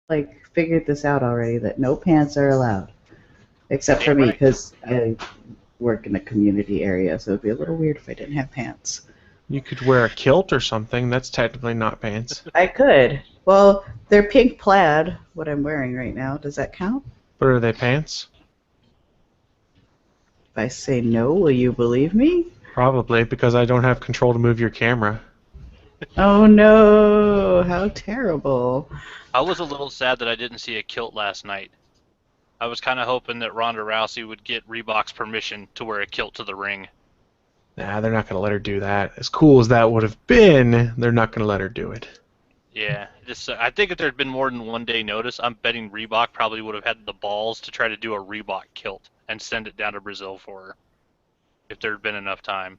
like figured this out already that no pants are allowed except for me Right. because I work in a community area, so it'd be a little weird if I didn't have pants. You could wear a kilt or something. That's technically not pants. I could. Well, they're pink plaid, what I'm wearing right now. Does that count? But are they pants? If I say no, will you believe me? Probably, because I don't have control to move your camera. Oh no, how terrible. I was a little sad that I didn't see a kilt last night. I was kind of hoping that Ronda Rousey would get Reebok's permission to wear a kilt to the ring. Nah, they're not going to let her do that. As cool as that would have been, they're not going to let her do it. Yeah, just I think if there had been more than 1 day notice, I'm betting Reebok probably would have had the balls to try to do a Reebok kilt and send it down to Brazil for her, if there had been enough time.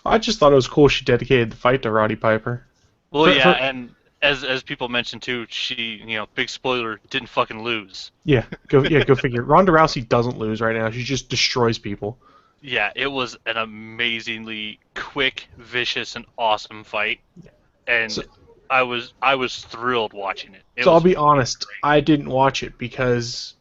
I just thought it was cool she dedicated the fight to Roddy Piper. Well, yeah, and as people mentioned too, she, big spoiler, didn't fucking lose. Yeah, go figure. Ronda Rousey doesn't lose right now. She just destroys people. Yeah, it was an amazingly quick, vicious, and awesome fight, and So, I was thrilled watching it. so I'll be honest, I didn't watch it because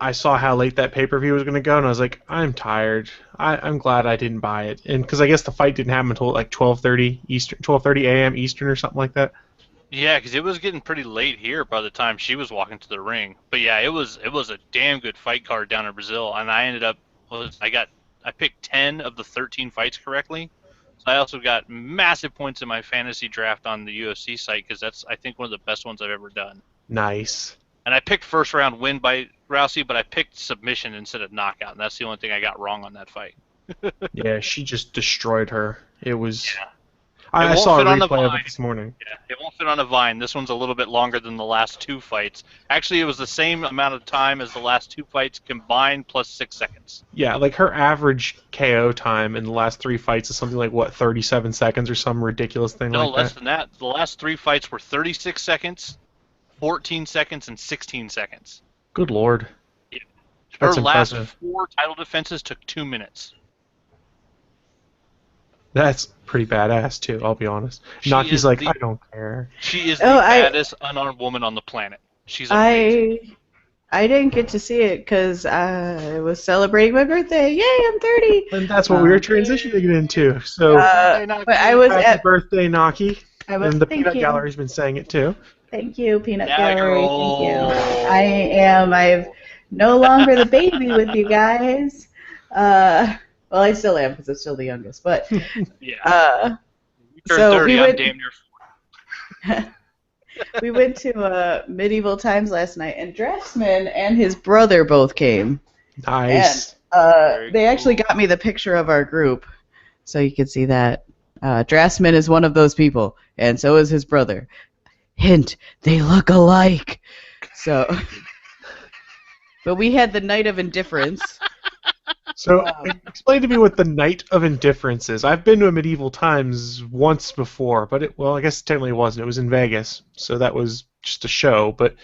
I saw how late that pay-per-view was going to go, and I was like, I'm tired. I'm glad I didn't buy it, and because I guess the fight didn't happen until like 12:30 Eastern, 12:30 a.m. Eastern or something like that. Yeah, because it was getting pretty late here by the time she was walking to the ring. But yeah, it was a damn good fight card down in Brazil, and I ended up I picked 10 of the 13 fights correctly. So I also got massive points in my fantasy draft on the UFC site because that's, I think, one of the best ones I've ever done. Nice. And I picked first round win by Rousey, but I picked submission instead of knockout, and that's the only thing I got wrong on that fight. Yeah, she just destroyed her. It was. Yeah. I won't saw a fit on the replay of Vine. it this morning. Yeah, it won't fit on a Vine. This one's a little bit longer than the last two fights. Actually, it was the same amount of time as the last two fights combined plus 6 seconds. Yeah, like her average KO time in the last three fights is something like, what, 37 seconds or some ridiculous thing No, like less that? than that. The last three fights were 36 seconds, 14 seconds, and 16 seconds. Good lord. Yeah. That's Her last impressive. 4 title defenses took 2 minutes. That's pretty badass, too, I'll be honest. She Naki's is like, the I don't care. she is the Oh, baddest unarmed woman on the planet. She's amazing. I didn't get to see it because I was celebrating my birthday. Yay, I'm 30. And that's what we were transitioning into. So, But I was happy at. birthday, Naki. I was. And the Thank Peanut you. Gallery's been saying it, too. Thank you, Peanut Yeah, Gallery. girl. Thank you. I am. I'm no longer the baby with you guys. Well, I still am because I'm still the youngest. But Yeah. You turned so 30, we I'm went. damn near 40. We went to Medieval Times last night, and Draftsman and his brother both came. Nice. And they actually cool. got me the picture of our group, so you can see that. Draftsman is one of those people, and so is his brother. Hint, they look alike. So, but we had the Night of Indifference. So, explain to me what the Night of Indifference is. I've been to a Medieval Times once before, but I guess technically it wasn't. It was in Vegas, so that was just a show. But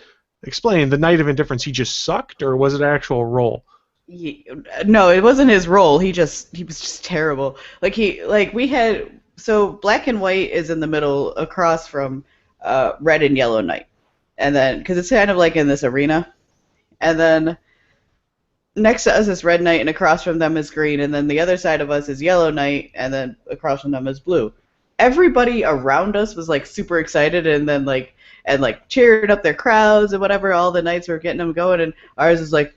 explain, the Night of Indifference, he just sucked, or was it an actual role? No, it wasn't his role. He was just terrible. We had, so Black and White is in the middle across from Red and Yellow Knight, and then because it's kind of like in this arena, and then next to us is Red Knight, and across from them is Green, and then the other side of us is Yellow Knight, and then across from them is Blue. Everybody around us was like super excited, and then cheered up their crowds and whatever. All the knights were getting them going, and ours is like,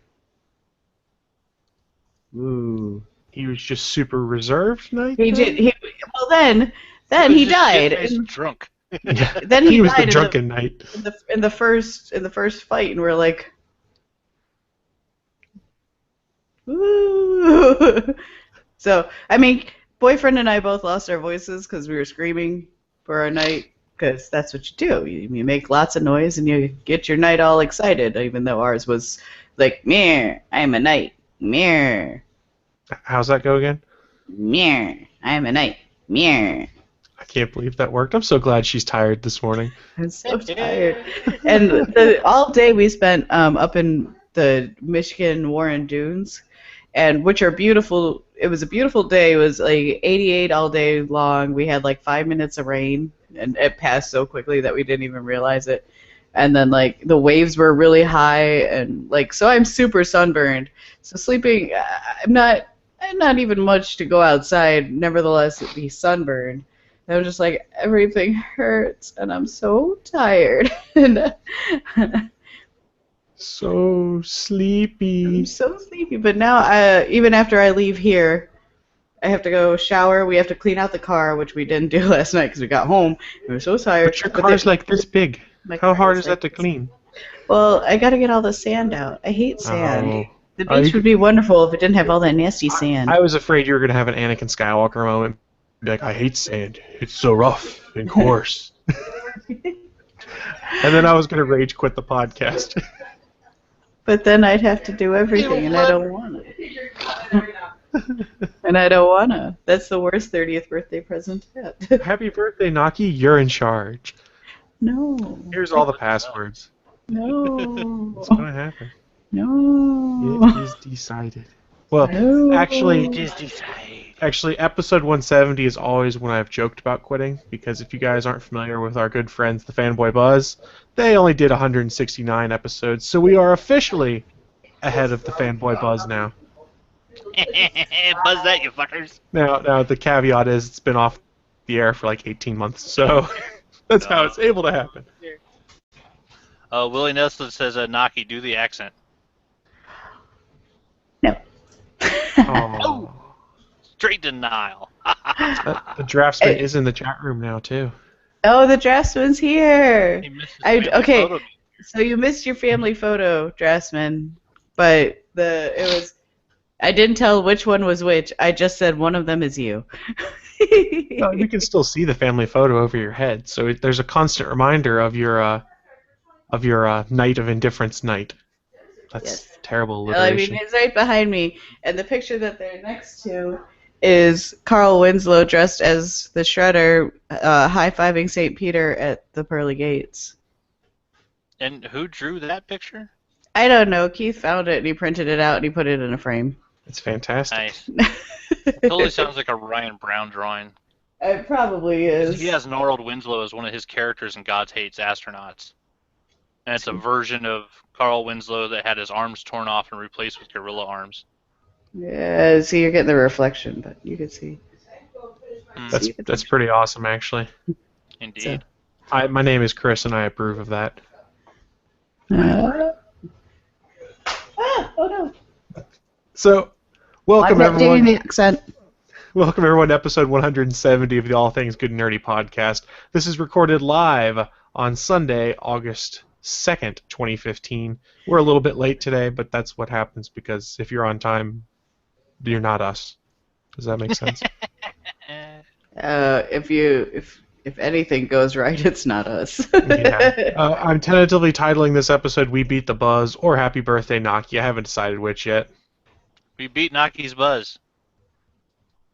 ooh. He was just super reserved, Knight? He did. Well, then He he was just died. shit-faced drunk. Yeah, Then he he was died the drunken knight. in the first fight, and we're like, ooh. So I mean, boyfriend and I both lost our voices because we were screaming for our night. Because that's what you do. You make lots of noise and you get your night all excited. Even though ours was like, meh, I'm a knight. Meh, How's that go again? meh, I'm a knight. Meh. I can't believe that worked. I'm so glad she's tired this morning. I'm so tired. And all day we spent up in the Michigan Warren Dunes, and which are beautiful. It was a beautiful day. It was like 88 all day long. We had like 5 minutes of rain, and it passed so quickly that we didn't even realize it. and then like the waves were really high, and like so I'm super sunburned. So sleeping, I'm not even much to go outside. Nevertheless, it'd be sunburned. And I'm just like everything hurts, and I'm so tired. And So sleepy. I'm so sleepy. But now, even after I leave here, I have to go shower. We have to clean out the car, which we didn't do last night because we got home. We were so tired. But your car's like this big. My How car hard is is like that to clean? Well, I gotta get all the sand out. I hate sand. Oh. The Are beach you- would be wonderful if it didn't have all that nasty sand. I was afraid you were going to have an Anakin Skywalker moment. Be like, I hate sand. It's so rough and coarse. And then I was going to rage quit the podcast. But then I'd have to do everything, and I don't want to. And I don't want to. That's the worst 30th birthday present yet. Happy birthday, Naki. You're in charge. No. Here's all the passwords. No. What's going to happen? No. It is decided. Well, No. actually, decided. Actually, episode 170 is always when I've joked about quitting, because if you guys aren't familiar with our good friends, the Fanboy Buzz, they only did 169 episodes, so we are officially ahead of the Fanboy Buzz now. Buzz that, you fuckers. Now, the caveat is it's been off the air for like 18 months, so that's how it's able to happen. Willie Nelson says, Naki, do the accent. No. Oh. Straight denial. The draftsman is in the chat room now, too. Oh, the draftsman's here. He missed his I family okay. photo. So you missed your family photo, draftsman, but I didn't tell which one was which. I just said one of them is you. Well, you can still see the family photo over your head, so there's a constant reminder of your night of indifference night. That's Yes. terrible Well, I alliteration. mean, it's right behind me, and the picture that they're next to is Carl Winslow dressed as the Shredder, high-fiving St. Peter at the pearly gates. And who drew that picture? I don't know. Keith found it, and he printed it out, and he put it in a frame. It's fantastic. Nice. Totally sounds like a Ryan Brown drawing. It probably is. He has Norald Winslow as one of his characters in God Hates Astronauts. And it's a version of Carl Winslow that had his arms torn off and replaced with gorilla arms. Yeah, see, you're getting the reflection, but you can see. That's pretty awesome, actually. Indeed. My name is Chris, and I approve of that. Oh no! So, welcome I'm not doing everyone. the accent. Welcome everyone to episode 170 of the All Things Good and Nerdy podcast. This is recorded live on Sunday, August 2nd, 2015. We're a little bit late today, but that's what happens because if you're on time, you're not us. Does that make sense? If anything goes right, it's not us. Yeah. I'm tentatively titling this episode "We Beat the Buzz" or "Happy Birthday, Naki." I haven't decided which yet. We beat Naki's Buzz.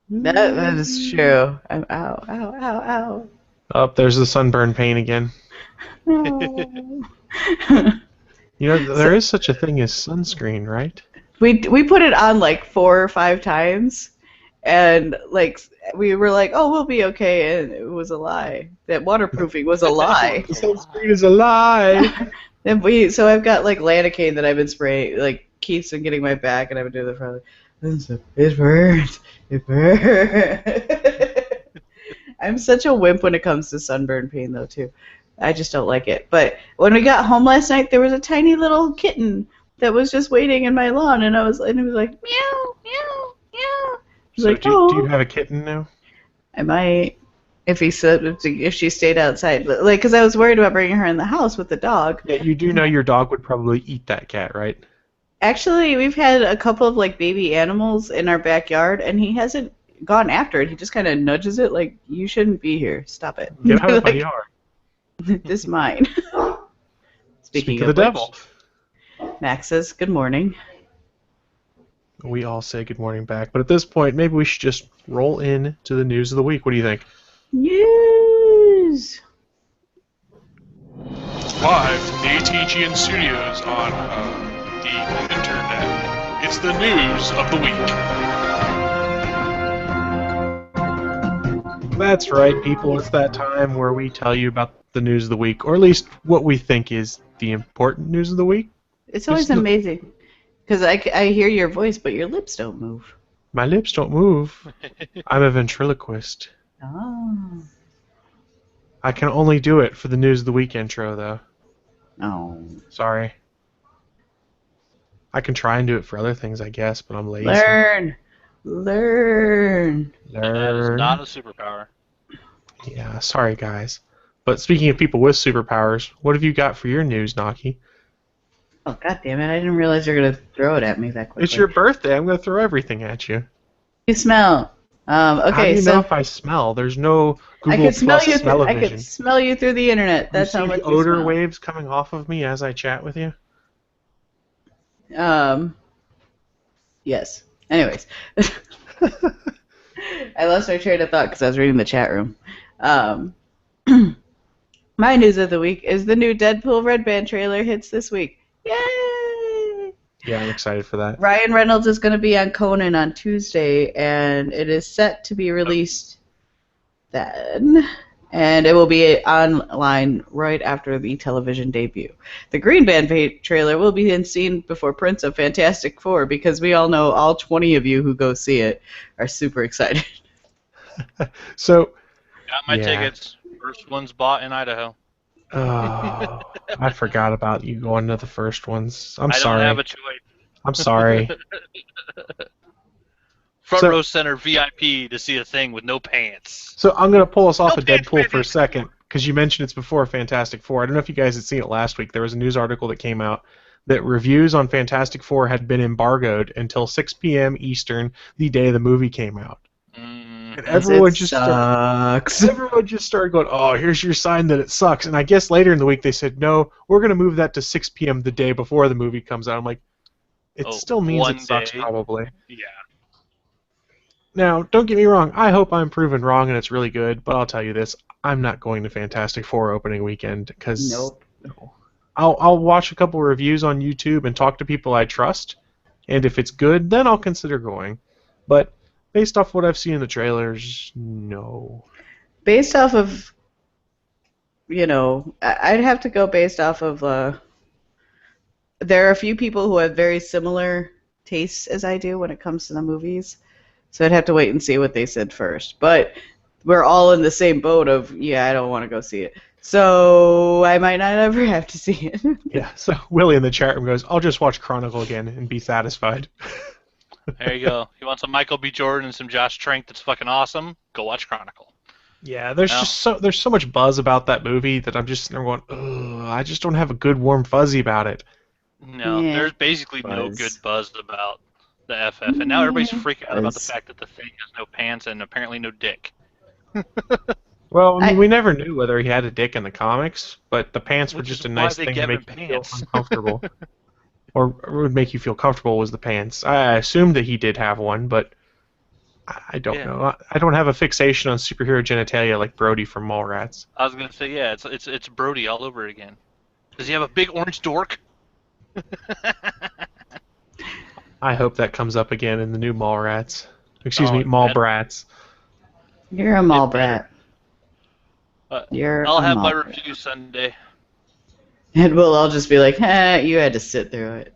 That is true. I'm ow, ow, ow, ow. Oh, there's the sunburn pain again. No. You know, there is such a thing as sunscreen, right? We put it on like 4 or 5 times, and like we were like, oh, we'll be okay, and it was a lie. That waterproofing was a lie. Sunscreen is a lie. And so I've got like Lanacane that I've been spraying, like Keith's been getting my back, and I've been doing the front. It burns. It burns. I'm such a wimp when it comes to sunburn pain, though, too. I just don't like it. But when we got home last night, there was a tiny little kitten that was just waiting in my lawn, and it was like, meow, meow, meow. So Like, do you have a kitten now? I might, if she stayed outside, but like, because I was worried about bringing her in the house with the dog. Yeah, you do know your dog would probably eat that cat, right? Actually, we've had a couple of like baby animals in our backyard, and he hasn't gone after it. He just kind of nudges it, like, you shouldn't be here. Stop it. Get out of my Like, yard. this is mine. Speak of the devil. Max says, good morning. We all say good morning back, but at this point, maybe we should just roll in to the news of the week. What do you think? News. Live from the ATGN studios on the internet, it's the news of the week. That's right, people. It's that time where we tell you about the news of the week, or at least what we think is the important news of the week. It's always amazing. Because I hear your voice, but your lips don't move. My lips don't move. I'm a ventriloquist. Oh. I can only do it for the news of the week intro, though. Oh. Sorry. I can try and do it for other things, I guess, but I'm lazy. Learn. That is not a superpower. Yeah, sorry, guys. But speaking of people with superpowers, what have you got for your news, Naki? Oh, God damn it. I didn't realize you were going to throw it at me that quickly. It's your birthday. I'm going to throw everything at you. You smell. Okay, how do you so know if I smell? There's no Google I could smell Plus you. I smell-o-vision. could smell you through the internet. That's you how see much the you odor smell. waves coming off of me as I chat with you? Yes. Anyways. I lost my train of thought because I was reading the chat room. My news of the week is the new Deadpool Red Band trailer hits this week. Yay! Yeah, I'm excited for that. Ryan Reynolds is going to be on Conan on Tuesday, and it is set to be released then. And it will be online right after the television debut. The Green Band trailer will be seen before Prince of Fantastic Four, because we all know all 20 of you who go see it are super excited. So, Got my tickets. First one's bought in Idaho. oh, I forgot about you going to the first ones. I'm sorry. I don't have a choice. I'm sorry. Front row center VIP to see a thing with no pants. So I'm going to pull us off of pants, Deadpool baby. for a second, because you mentioned it's before Fantastic Four. I don't know if you guys had seen it last week. There was a news article that came out that reviews on Fantastic Four had been embargoed until 6 p.m. Eastern, the day the movie came out. And everyone just started going, oh, here's your sign that it sucks. And I guess later in the week they said, no, we're going to move that to 6 p.m. the day before the movie comes out. I'm like, it still means it sucks, probably. Yeah. Now, don't get me wrong. I hope I'm proven wrong and it's really good, but I'll tell you this. I'm not going to Fantastic Four opening weekend because I'll watch a couple reviews on YouTube and talk to people I trust, and if it's good, then I'll consider going. But based off what I've seen in the trailers, no. Based off of, I'd have to go based off of, there are a few people who have very similar tastes as I do when it comes to the movies, so I'd have to wait and see what they said first. But we're all in the same boat of, I don't want to go see it. So I might not ever have to see it. Yeah, so Willie in the chat room goes, I'll just watch Chronicle again and be satisfied. There you go. You want some Michael B. Jordan and some Josh Trank that's fucking awesome? Go watch Chronicle. Yeah, there's so much buzz about that movie that I'm just sitting there going, ugh, I just don't have a good warm fuzzy about it. No, there's basically no good buzz about the FF, and now everybody's freaking out about the fact that the thing has no pants and apparently no dick. Well, I mean, we never knew whether he had a dick in the comics, but the pants were just a nice thing to make you feel uncomfortable. Or would make you feel comfortable was the pants. I assumed that he did have one, but I don't know. I don't have a fixation on superhero genitalia like Brody from Mallrats. I was gonna say, it's Brody all over again. Does he have a big orange dork? I hope that comes up again in the new Mallrats. Excuse me, Mallbrats. You're a mall brat. I'll have my review Sunday. And we'll all just be like, you had to sit through it.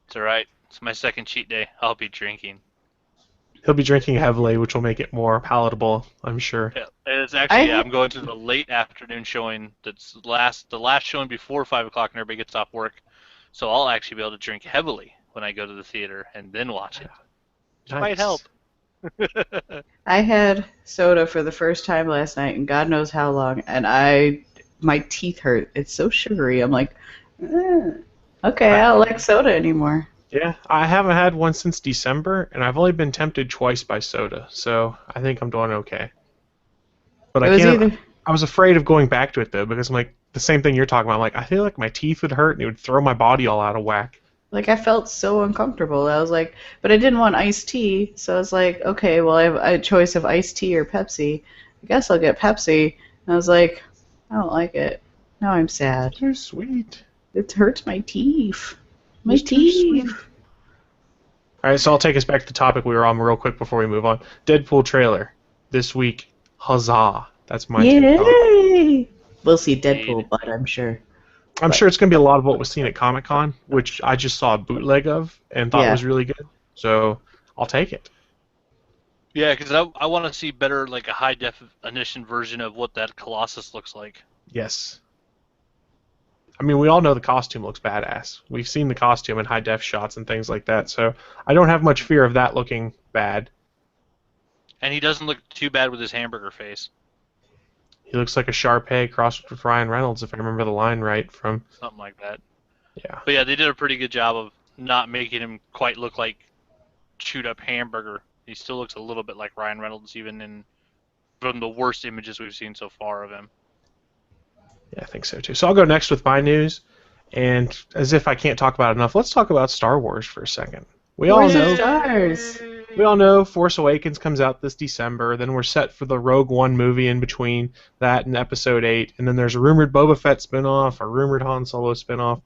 It's alright. It's my second cheat day. I'll be drinking. He'll be drinking heavily, which will make it more palatable, I'm sure. Yeah, it's actually, I'm going to the late afternoon showing. That's the last showing before 5 o'clock and everybody gets off work. So I'll actually be able to drink heavily when I go to the theater and then watch it. Which might help. I had soda for the first time last night, and God knows how long, and my teeth hurt. It's so sugary. I'm like, okay, I don't like soda anymore. Yeah, I haven't had one since December, and I've only been tempted twice by soda, so I think I'm doing okay. But I was afraid of going back to it, though, because I'm like, the same thing you're talking about. I'm like, I feel like my teeth would hurt, and it would throw my body all out of whack. Like, I felt so uncomfortable. I was like, but I didn't want iced tea, so I was like, okay, well, I have a choice of iced tea or Pepsi. I guess I'll get Pepsi. And I was like, I don't like it. Now I'm sad. They're sweet. It hurts my teeth. My teeth. All right, so I'll take us back to the topic we were on real quick before we move on. Deadpool trailer this week. Huzzah! That's my Yay! We'll see Indeed. Deadpool, but I'm sure. I'm sure it's going to be a lot of what was seen at Comic-Con, which I just saw a bootleg of and thought Yeah. was really good. So I'll take it. Yeah, because I want to see better, like a high definition version of what that Colossus looks like. Yes. I mean, we all know the costume looks badass. We've seen the costume in high def shots and things like that, so I don't have much fear of that looking bad. And he doesn't look too bad with his hamburger face. He looks like a Sharpay crossed with Ryan Reynolds, if I remember the line right from. Something like that. Yeah. But yeah, they did a pretty good job of not making him quite look like chewed up hamburger. He still looks a little bit like Ryan Reynolds, even from the worst images we've seen so far of him. Yeah, I think so too. So I'll go next with my news, and as if I can't talk about it enough, let's talk about Star Wars for a second. We all know. Stars. We all know Force Awakens comes out this December. Then we're set for the Rogue One movie in between that and Episode 8. And then there's a rumored Boba Fett spinoff, a rumored Han Solo spinoff.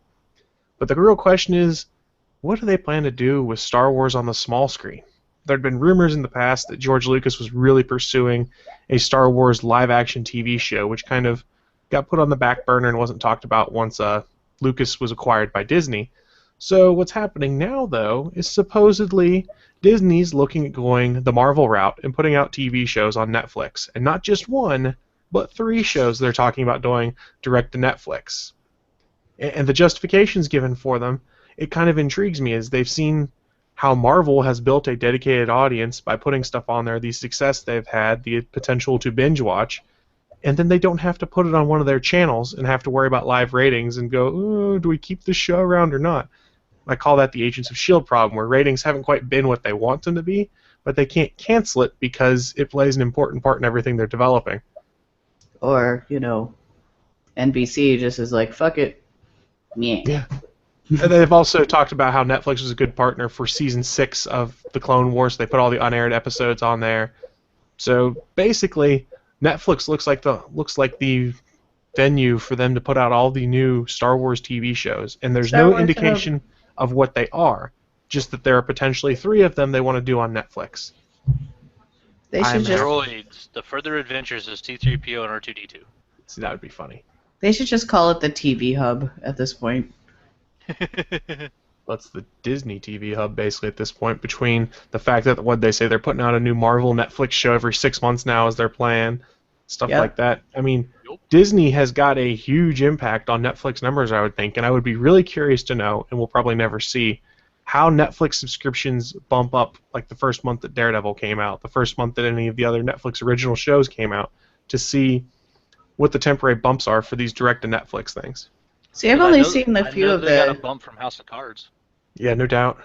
But the real question is, what do they plan to do with Star Wars on the small screen? There had been rumors in the past that George Lucas was really pursuing a Star Wars live-action TV show, which kind of got put on the back burner and wasn't talked about once Lucas was acquired by Disney. So what's happening now, though, is supposedly Disney's looking at going the Marvel route and putting out TV shows on Netflix. And not just one, but 3 shows they're talking about doing direct to Netflix. And the justifications given for them, it kind of intrigues me, as they've seen how Marvel has built a dedicated audience by putting stuff on there, the success they've had, the potential to binge watch, and then they don't have to put it on one of their channels and have to worry about live ratings and go, oh, do we keep this show around or not? I call that the Agents of S.H.I.E.L.D. problem, where ratings haven't quite been what they want them to be, but they can't cancel it because it plays an important part in everything they're developing. Or, NBC just is like, fuck it. Meh. Yeah. And they've also talked about how Netflix was a good partner for Season 6 of The Clone Wars. They put all the unaired episodes on there. So basically, Netflix looks like the venue for them to put out all the new Star Wars TV shows. And there's no indication of what they are, just that there are potentially 3 of them they want to do on Netflix. They should just Droids, The Further Adventures of C-3PO and R2-D2. See, that would be funny. They should just call it the TV hub at this point. That's the Disney TV hub, basically, at this point, between the fact that, what they say, they're putting out a new Marvel Netflix show every 6 months now as their plan, stuff like that. I mean, Disney has got a huge impact on Netflix numbers, I would think, and I would be really curious to know, and we'll probably never see, how Netflix subscriptions bump up, like the first month that Daredevil came out, the first month that any of the other Netflix original shows came out, to see what the temporary bumps are for these direct-to-Netflix things. See, I've only seen a few of they got a bump from House of Cards. Yeah, no doubt.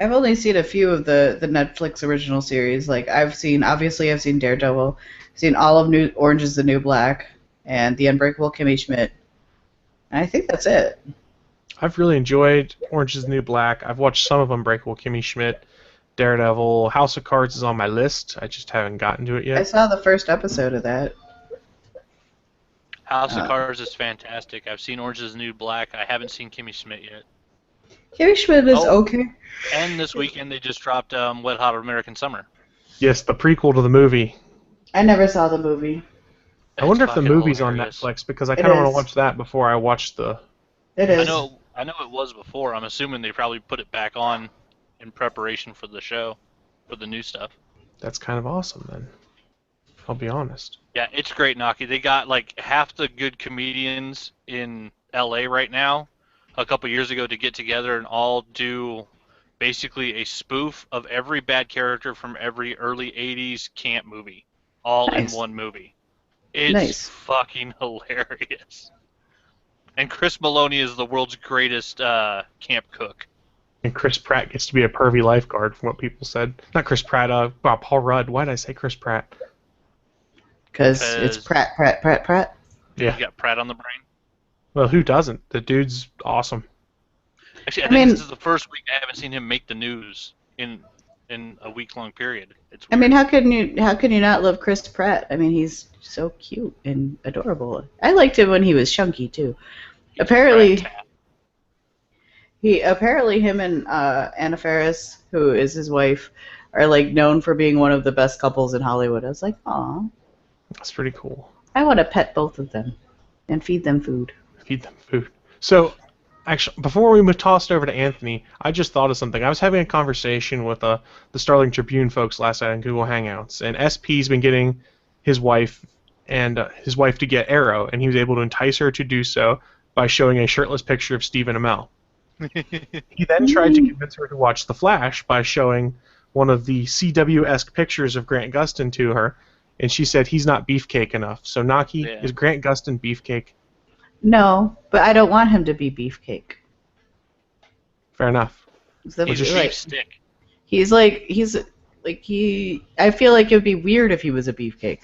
I've only seen a few of the Netflix original series. Like, I've seen Daredevil, seen all of Orange is the New Black, and The Unbreakable Kimmy Schmidt. And I think that's it. I've really enjoyed Orange is the New Black. I've watched some of Unbreakable Kimmy Schmidt, Daredevil. House of Cards is on my list. I just haven't gotten to it yet. I saw the first episode of that. House of Cards is fantastic. I've seen Orange is the New Black. I haven't seen Kimmy Schmidt yet. Kimmy Schmidt is okay. And this weekend they just dropped Wet Hot American Summer. Yes, the prequel to the movie. I never saw the movie. I wonder if the movie's on Netflix, because I kind of want to watch that before I watch the... It is. I know it was before. I'm assuming they probably put it back on in preparation for the show, for the new stuff. That's kind of awesome, then. I'll be honest. Yeah, it's great, Naki. They got like half the good comedians in LA right now, a couple years ago, to get together and all do basically a spoof of every bad character from every early 80s camp movie, all in one movie. It's fucking hilarious. And Chris Maloney is the world's greatest camp cook. And Chris Pratt gets to be a pervy lifeguard, from what people said. Not Chris Pratt, Paul Rudd. Why did I say Chris Pratt? Because it's Pratt. Yeah. You got Pratt on the brain? Well, who doesn't? The dude's awesome. Actually, I think this is the first week I haven't seen him make the news in a week-long period. It's weird. I mean, how can you not love Chris Pratt? I mean, he's so cute and adorable. I liked him when he was chunky too. Apparently him and Anna Faris, who is his wife, are like known for being one of the best couples in Hollywood. I was like, aw. That's pretty cool. I want to pet both of them. And feed them food. Feed them food. So, actually, before we tossed over to Anthony, I just thought of something. I was having a conversation with the Starling Tribune folks last night on Google Hangouts, and SP's been getting his wife to get Arrow, and he was able to entice her to do so by showing a shirtless picture of Stephen Amell. He then tried to convince her to watch The Flash by showing one of the CW-esque pictures of Grant Gustin to her, and she said he's not beefcake enough. So, Naki, is Grant Gustin beefcake? No, but I don't want him to be beefcake. Fair enough. He's a beef stick. I feel like it would be weird if he was a beefcake.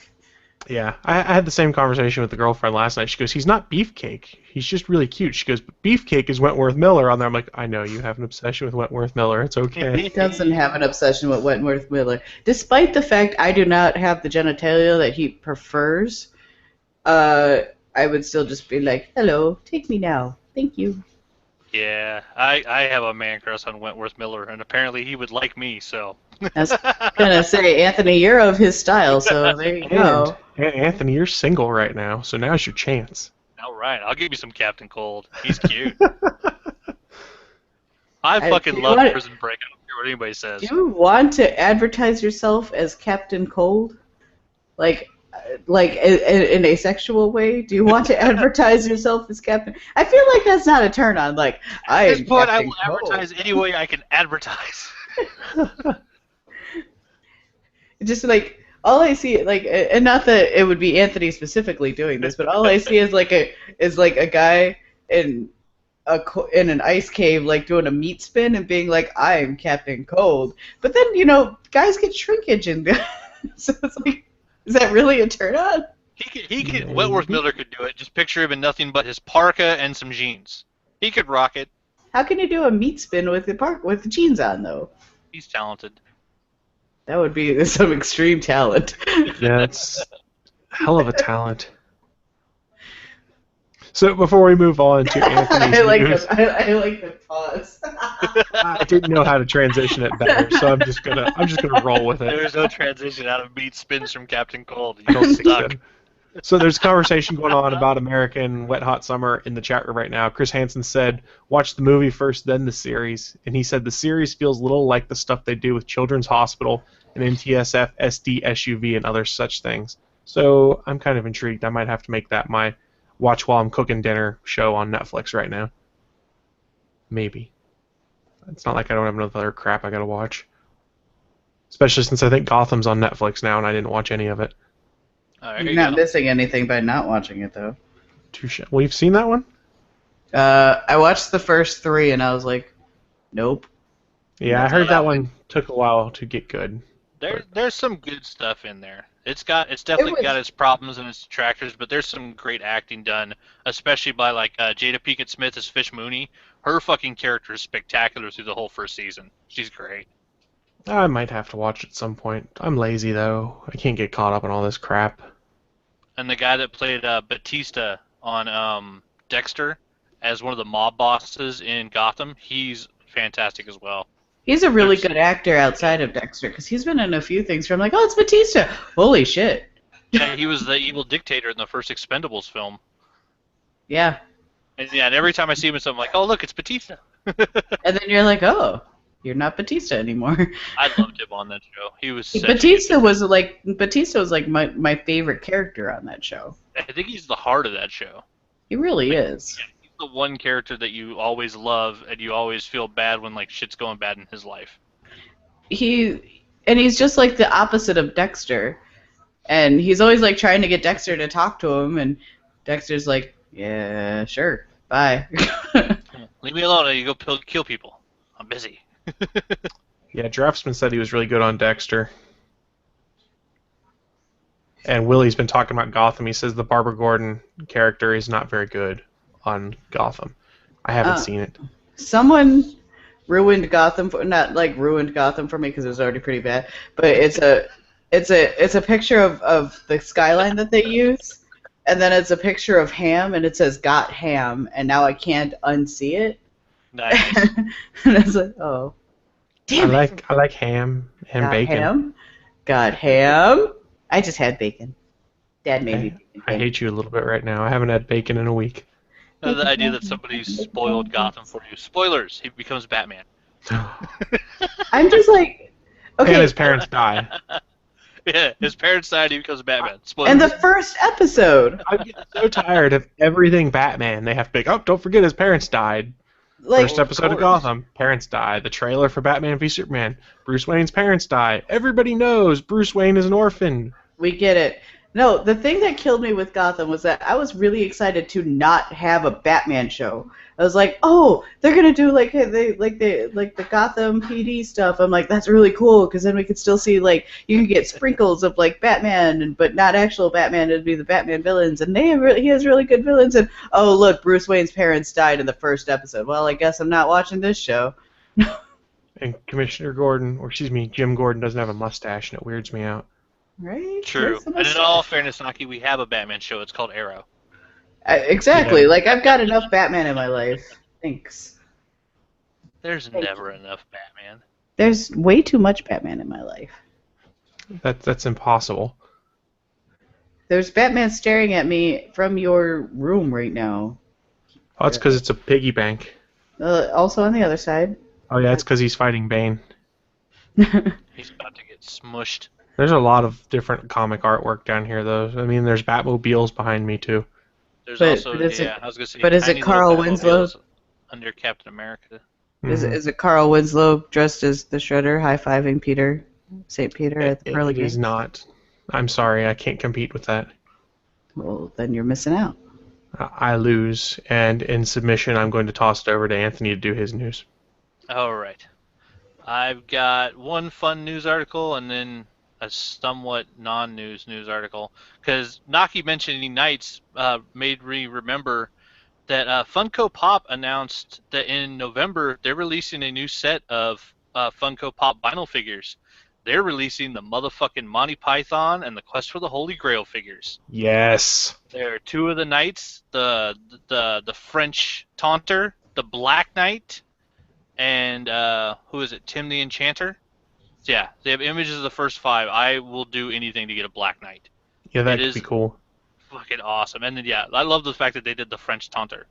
Yeah, I had the same conversation with the girlfriend last night. She goes, he's not beefcake. He's just really cute. She goes, but beefcake is Wentworth Miller on there. I'm like, I know you have an obsession with Wentworth Miller. It's okay. He doesn't have an obsession with Wentworth Miller. Despite the fact I do not have the genitalia that he prefers, I would still just be like, hello, take me now. Thank you. Yeah, I have a man crush on Wentworth Miller, and apparently he would like me, so. I was going to say, Anthony, you're of his style, so there you go. And Anthony, you're single right now, so now's your chance. All right, I'll give you some Captain Cold. He's cute. I fucking love Prison Break. I don't care what anybody says. Do you want to advertise yourself as Captain Cold? Like in a sexual way? Do you want to advertise yourself as Captain? I feel like that's not a turn on. Like, at this point, I will advertise any way I can advertise. Just like all I see, like, and not that it would be Anthony specifically doing this, but all I see is like a guy in an ice cave, like doing a meat spin and being like, "I'm Captain Cold." But then guys get shrinkage and so it's like, is that really a turn on? He could. Wentworth Miller could do it. Just picture him in nothing but his parka and some jeans. He could rock it. How can you do a meat spin with the jeans on though? He's talented. That would be some extreme talent. Yeah, it's hell of a talent. So before we move on to Anthony's news, I like the pause. I didn't know how to transition it better, so I'm just gonna roll with it. There's no transition out of meat spins from Captain Cold. I don't think so there's a conversation going on about American Wet Hot Summer in the chat room right now. Chris Hansen said, watch the movie first, then the series. And he said the series feels a little like the stuff they do with Children's Hospital and NTSF, SD, SUV, and other such things. So I'm kind of intrigued. I might have to make that my watch while I'm cooking dinner show on Netflix right now. Maybe. It's not like I don't have enough other crap I gotta watch. Especially since I think Gotham's on Netflix now and I didn't watch any of it. You're not missing anything by not watching it, though. Touche. Well, you've seen that one? I watched the first 3, and I was like, nope. Yeah, I heard that one took a while to get good. There's some good stuff in there. It's definitely got its problems and its detractors, but there's some great acting done, especially by like Jada Pinkett Smith as Fish Mooney. Her fucking character is spectacular through the whole first season. She's great. I might have to watch it at some point. I'm lazy, though. I can't get caught up in all this crap. And the guy that played Batista on Dexter as one of the mob bosses in Gotham, he's fantastic as well. He's a really good actor outside of Dexter, because he's been in a few things where I'm like, oh, it's Batista. Holy shit. Yeah, he was the evil dictator in the first Expendables film. Yeah. And every time I see him in something, I'm like, oh, look, it's Batista. And then you're like, oh, you're not Batista anymore. I loved him on that show. He was Batista was like my favorite character on that show. I think he's the heart of that show. He really is. Yeah, he's the one character that you always love and you always feel bad when like shit's going bad in his life. He's just like the opposite of Dexter. And he's always like trying to get Dexter to talk to him, and Dexter's like, yeah, sure, bye. Leave me alone, you go kill people. I'm busy. Yeah, Draftsman said he was really good on Dexter. And Willie's been talking about Gotham. He says the Barbara Gordon character is not very good on Gotham. I haven't seen it. Someone ruined Gotham ruined Gotham for me because it was already pretty bad. But it's a picture of the skyline that they use, and then it's a picture of Ham, and it says "Got Ham," and now I can't unsee it. Nice. And it's like, oh, damn it. I like ham and Got bacon. Ham? Got ham? I just had bacon. Dad made me. I hate you a little bit right now. I haven't had bacon in a week. The idea that somebody spoiled Gotham for you. Spoilers. He becomes Batman. I'm just like, okay. And his parents die. Yeah, his parents died. He becomes Batman. Spoilers. And the first episode. I'm getting so tired of everything Batman. They have to be like, oh, don't forget his parents died. Like, First episode of Gotham, parents die. The trailer for Batman v Superman, Bruce Wayne's parents die. Everybody knows Bruce Wayne is an orphan. we get it. No, the thing that killed me with Gotham was that I was really excited to not have a Batman show. I was like, oh, they're gonna do like the Gotham PD stuff. I'm like, that's really cool because then we could still see like you can get sprinkles of like Batman, but not actual Batman. It'd be the Batman villains, and he has really good villains. And oh, look, Bruce Wayne's parents died in the first episode. Well, I guess I'm not watching this show. And Commissioner Gordon, or excuse me, Jim Gordon doesn't have a mustache, and it weirds me out. Right? True. And in all fairness, Naki, we have a Batman show. It's called Arrow. Exactly. Yeah. Like, I've got enough Batman in my life. Thanks. There's never enough Batman. There's way too much Batman in my life. That's impossible. There's Batman staring at me from your room right now. Oh, that's because it's a piggy bank. Also on the other side. Oh yeah, it's because he's fighting Bane. He's about to get smushed. There's a lot of different comic artwork down here, though. I mean, there's Batmobiles behind me too. There's But- also, but is yeah, it- I was gonna say. but is it tiny Carl little Winslow? Batmobiles under Captain America? Is Mhm. it Carl Winslow dressed as the Shredder high-fiving Peter, St. Peter at the pearly It is gates? not. I'm sorry, I can't compete with that. Well, then you're missing out. I lose, and in submission, I'm going to toss it over to Anthony to do his news. All right. I've got one fun news article and then a somewhat non-news article. Because Naki mentioning Knights made me remember that Funko Pop announced that in November they're releasing a new set of Funko Pop vinyl figures. They're releasing the motherfucking Monty Python and the Quest for the Holy Grail figures. Yes. There are two of the knights, the French Taunter, the Black Knight, and who is it? Tim the Enchanter. Yeah, they have images of the first five. I will do anything to get a Black Knight. Yeah, that It could is- be cool. Fucking awesome. And then yeah, I love the fact that they did the French Taunter.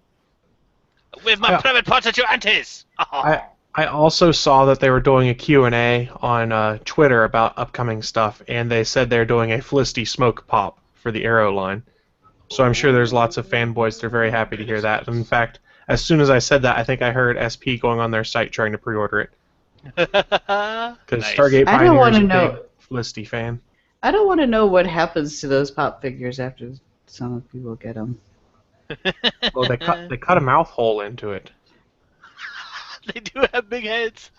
With my Yeah. private parts at your aunties. I also saw that they were doing a Q&A on Twitter about upcoming stuff, and they said they're doing a Felicity Smoke Pop for the Arrow line. So I'm sure there's lots of fanboys that are very happy to hear that. In fact, as soon as I said that, I think I heard SP going on their site trying to pre-order it. Because Nice. Stargate I don't Pioneer is wanna a know- big Felicity fan. I don't want to know what happens to those pop figures after some people get them. Well, they cut a mouth hole into it. They do have big heads.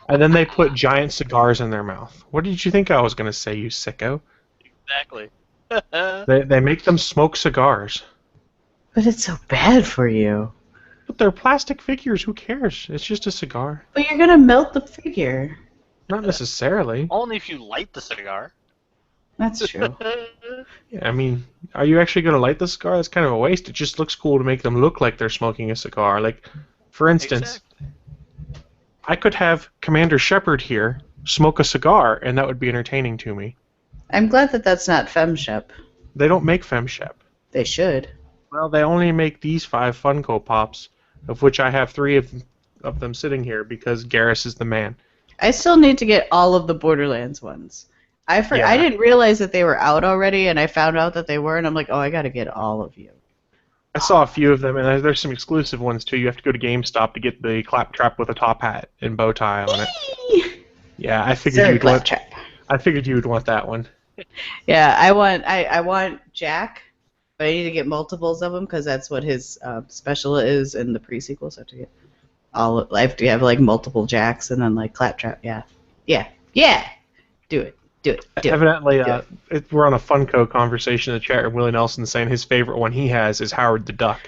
And then they put giant cigars in their mouth. What did you think I was going to say, you sicko? Exactly. They make them smoke cigars. But it's so bad for you. But they're plastic figures. Who cares? It's just a cigar. But you're gonna melt the figure. Not necessarily. Only if you light the cigar. That's true. Yeah, I mean, are you actually going to light the cigar? That's kind of a waste. It just looks cool to make them look like they're smoking a cigar. Like, for instance, Exactly. I could have Commander Shepard here smoke a cigar, and that would be entertaining to me. I'm glad that that's not FemShep. They don't make FemShep. They should. Well, they only make these 5 Funko Pops, of which I have 3 of them sitting here because Garrus is the man. I still need to get all of the Borderlands ones. I Yeah. didn't realize that they were out already, and I found out that they were, and I'm like, oh, I gotta get all of you. I saw a few of them, and there's some exclusive ones too. You have to go to GameStop to get the claptrap with a top hat and bow tie on it. Yeah, I figured you'd want. I figured you would want that one. Yeah, I want Jack, but I need to get multiples of them because that's what his special is in the pre-sequel. So I have to get I have to have like multiple Jacks and then like Claptrap. Yeah. Do it. Evidently, we're on a Funko conversation in the chat room. Willie Nelson saying his favorite one he has is Howard the Duck.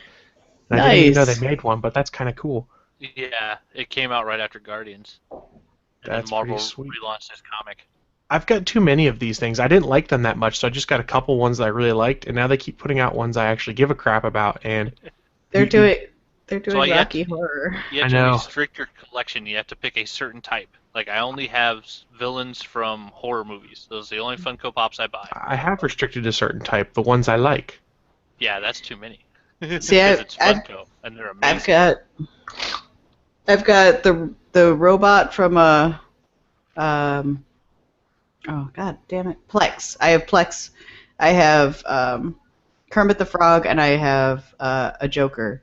And I didn't even know Nice. they made one, but that's kind of cool. Yeah, it came out right after Guardians. And That's then Marvel pretty sweet. relaunched his comic. I've got too many of these things. I didn't like them that much, so I just got a couple ones that I really liked, and now they keep putting out ones I actually give a crap about. And They're you- doing. They're So doing Rocky Horror. you I have to know. restrict your collection. You have to pick a certain type. Like I only have villains from horror movies. Those are the only Funko Pops I buy. I have restricted a certain type, the ones I like. Yeah, that's too many. See, Because it's Funko and they're I've amazing. got the robot from oh god damn it, Plex. I have Plex. I have Kermit the Frog, and I have a Joker.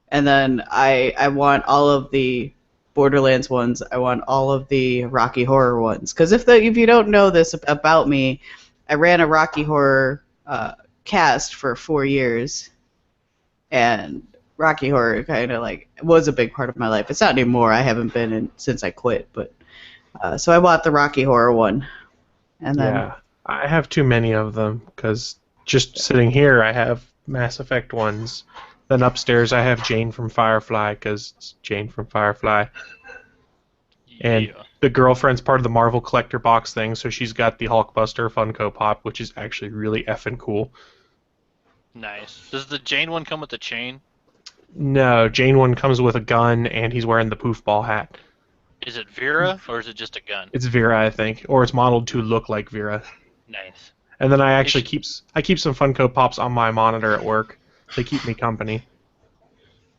And then I want all of the Borderlands ones. I want all of the Rocky Horror ones. Because if you don't know this about me, I ran a Rocky Horror cast for 4 years, and Rocky Horror kind of like was a big part of my life. It's not anymore. I haven't been in since I quit, but so I bought the Rocky Horror one, and then Yeah, I have too many of them because just sitting here, I have Mass Effect ones. Then upstairs, I have Jane from Firefly because it's Jane from Firefly. And Yeah. the girlfriend's part of the Marvel collector box thing, so she's got the Hulkbuster Funko Pop, which is actually really effing cool. Nice. Does the Jane one come with the chain? No, Jane one comes with a gun, and he's wearing the poof ball hat. Is it Vera or is it just a gun? It's Vera, I think, or it's modeled to look like Vera. Nice. And then I actually keep some Funko Pops on my monitor at work. They keep me company.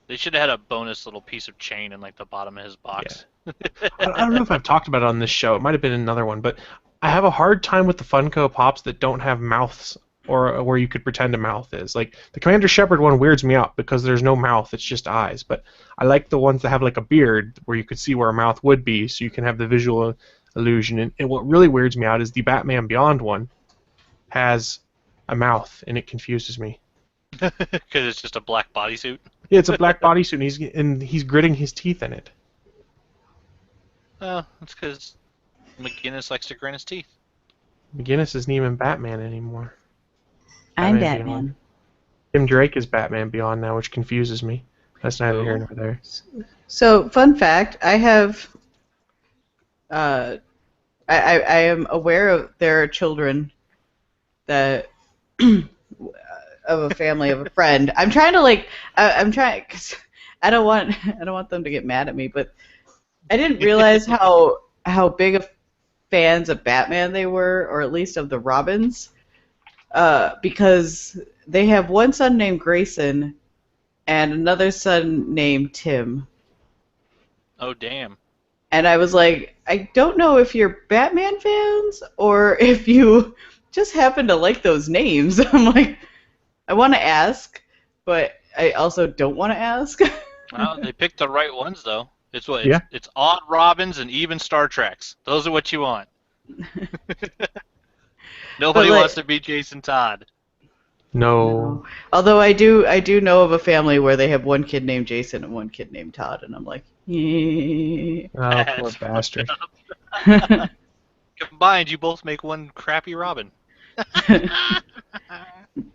They should have had a bonus little piece of chain in like the bottom of his box. I don't know if I've talked about it on this show. It might have been another one, but I have a hard time with the Funko Pops that don't have mouths or where you could pretend a mouth is. Like the Commander Shepard one weirds me out because there's no mouth; it's just eyes. But I like the ones that have like a beard where you could see where a mouth would be, so you can have the visual illusion. And what really weirds me out is the Batman Beyond one has a mouth, and it confuses me. Because it's just a black bodysuit. Yeah, it's a black bodysuit, and he's gritting his teeth in it. Oh, that's because McGinnis likes to grin his teeth. McGinnis isn't even Batman anymore. I'm Batman Batman. Beyond. Tim Drake is Batman Beyond now, which confuses me. That's neither here nor there. So, fun fact: I have, I am aware of there are children that of a family of a friend. I'm trying to I'm trying because I don't want them to get mad at me, but I didn't realize how big of fans of Batman they were, or at least of the Robins, because they have one son named Grayson and another son named Tim. Oh, damn. And I was like, I don't know if you're Batman fans or if you just happen to like those names. I'm like, I want to ask, but I also don't want to ask. Well, they picked the right ones, though. Yeah. It's odd Robins and even Star Treks. Those are what you want. Nobody wants to be Jason Todd. No. Although I do know of a family where they have one kid named Jason and one kid named Todd, and I'm like, yeah. Oh, poor bastard. Combined, you both make one crappy Robin.